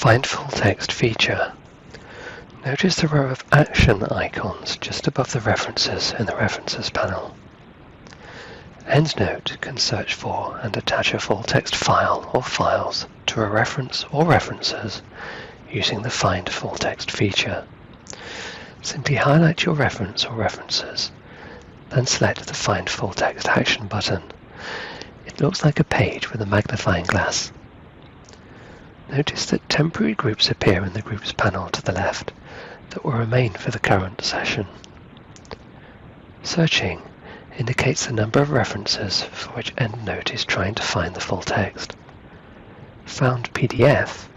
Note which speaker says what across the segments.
Speaker 1: Find Full Text feature. Notice the row of action icons just above the references in the References panel. EndNote can search for and attach a full text file or files to a reference or references using the Find Full Text feature. Simply highlight your reference or references, then select the Find Full Text action button. It looks like a page with a magnifying glass. Notice that temporary groups appear in the Groups panel to the left that will remain for the current session. Searching indicates the number of references for which EndNote is trying to find the full text. Found PDF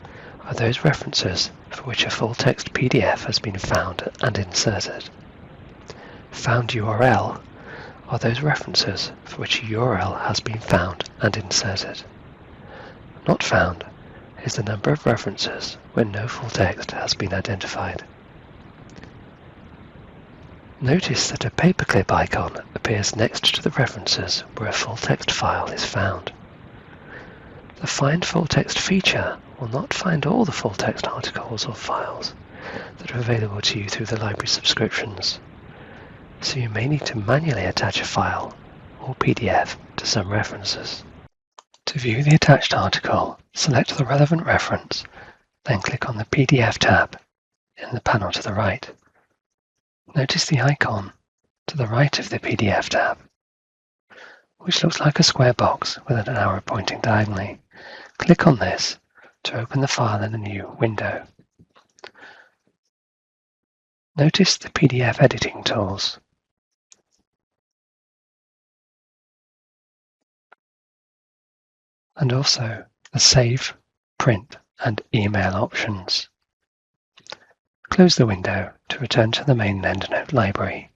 Speaker 1: are those references for which a full text PDF has been found and inserted. Found URL are those references for which a URL has been found and inserted. Not found is the number of references when no full text has been identified. Notice that a paperclip icon appears next to the references where a full text file is found. The Find Full Text feature will not find all the full text articles or files that are available to you through the library subscriptions, so you may need to manually attach a file or PDF to some references. To view the attached article, select the relevant reference, then click on the PDF tab in the panel to the right. Notice the icon to the right of the PDF tab, which looks like a square box with an arrow pointing diagonally. Click on this to open the file in a new window. Notice the PDF editing tools. And also the Save, Print and Email options. Close the window to return to the main EndNote library.